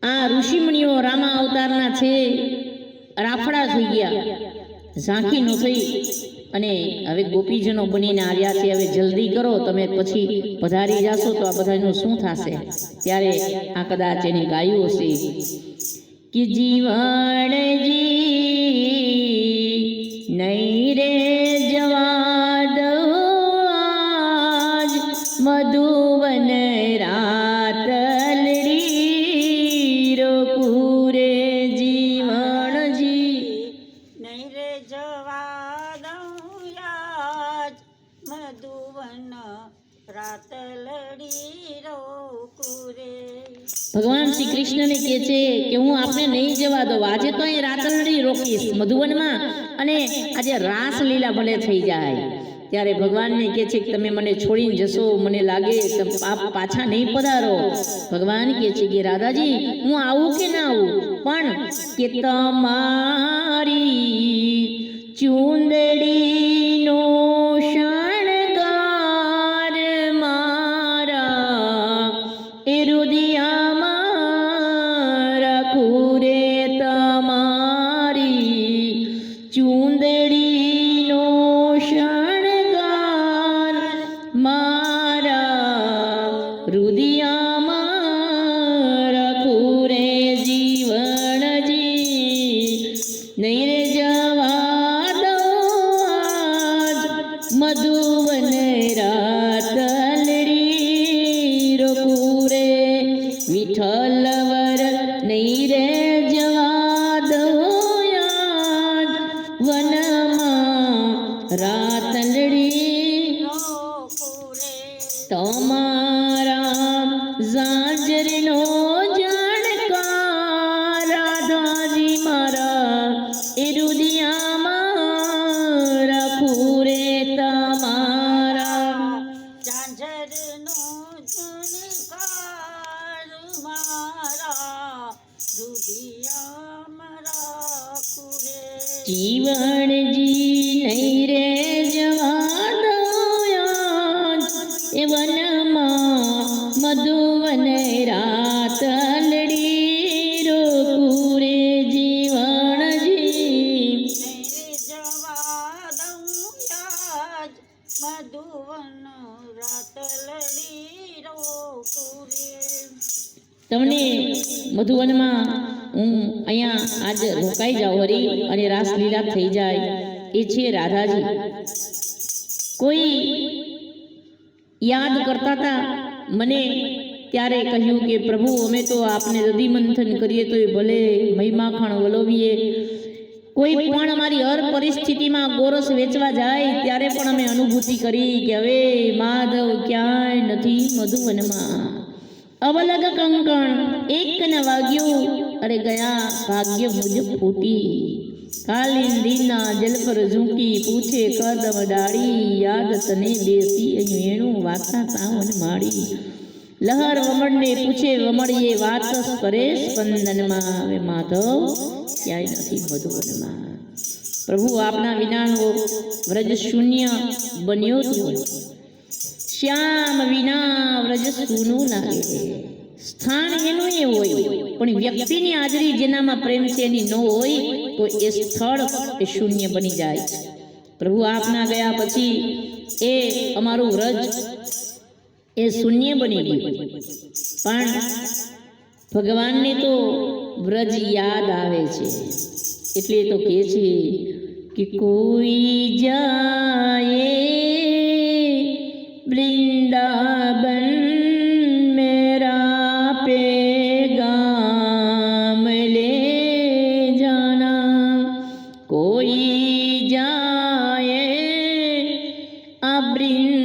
આ ઋષિમુનિઓ રામા અવતારના છે રાફડા થઈ ગયા, ઝાંખી નો થઈ અને હવે ગોપીજનો બનીને આવ્યા છે. હવે જલ્દી કરો, તમે પછી પધારી જાશો તો આ બધાનું શું થશે? ત્યારે આ કદાચ એને ગાયું હશે કે જીવણજી નહીં રે જવા દો આજ મધુવન રાતલડી રોકુરે જીવણજી નહીં રે જવા દઉં યાજ મધુવન રાતલડી રોકુરે. ભગવાન શ્રી કૃષ્ણને કહે છે કે હું આપને નહીં જવા દઉં, આજે તો અહીં રાતલડી રોકીશ મધુવનમાં, અને આજે રાસલીલા ભલે થઈ જાય. ત્યારે ભગવાનને કહે છે કે તમે મને છોડીને જશો, મને લાગે આપ પાછા નહીં પધારો. ભગવાન કહે છે કે રાધાજી હું આવું કે ના આવું, પણ કે તમારી ચૂંદડીનો શણગાર મારા એ રુદિયામાં રાખું રે. તમારી ચૂંદડીનો શણગાર મારા રુદિયામાં રાખું રે જીવણજી નહીં રે જવા દો આજ મધુવન રાતલડી રોકું રે. વિઠ્ઠલ વર નહીં રે જવા દો આજ વનમાં રાતલડી રોકુરે તમારા ઝાંઝરનો જાણકાર રાધાજી મારા એ રુદિયામાં રાખું રે. તમારા ઝાંઝરનો ઝણકાર મારા રુદિયામાં રાખુરે. જીવણજી નહીં રે જવા દો આજ એ વનમાં મધુવન રાતલડી રોકું રે જીવણજી નહીં રે જવા દઉં યાજ મધુવન રાતલડી રોકુરે. તમને મધુવનમાં હું અહીંયા આજ રોકાઈ જાઉં હરી અને રાસલીલા થઈ જાય. એ છે રાધાજી. કોઈ યાદ કરતા હતા મને, ત્યારે કહ્યું કે પ્રભુ અમે તો આપને દધિમંથન કરીએ તો ભલે મહીમાખણ વલોવીએ, કોઈ પણ અમારી હર પરિસ્થિતિમાં ગોરસ વેચવા જાય ત્યારે પણ અમે અનુભૂતિ કરી કે હવે માધવ ક્યાંય નથી મધુવનમાં. અવલગ કંકણ એક ન વાગ્યું, અરે ગયા ભાગ્ય મુજબ ફૂટી. કાલિંદીના જલ પર ઝૂંકી પૂછે કદમ ડાળી, યાદ તને બેસી વેણું વાતા તાવન માળી. લહર વમળને પૂછે વમળીએ વાત કરે સ્પંદનમાં, હવે માધવ ક્યાંય નથી મધુવનમાં. પ્રભુ આપના વિનાનો વ્રજ શૂન્ય બન્યો તું, શ્યામ વિના વ્રજ સૂનું લાગે. સ્થાન એનું એ હોય, પણ વ્યક્તિની હાજરી જેનામાં પ્રેમ છે એની ન હોય તો એ સ્થળ એ શૂન્ય બની જાય. પ્રભુ આપના ગયા પછી એ અમારું વ્રજ એ શૂન્ય બની ગયું. પણ ભગવાનને તો વ્રજ યાદ આવે છે, એટલે તો કહે છે કે કોઈ જાય वृंदावन मेरा पैगाम ले जाना, कोई जाए आ वृंदावन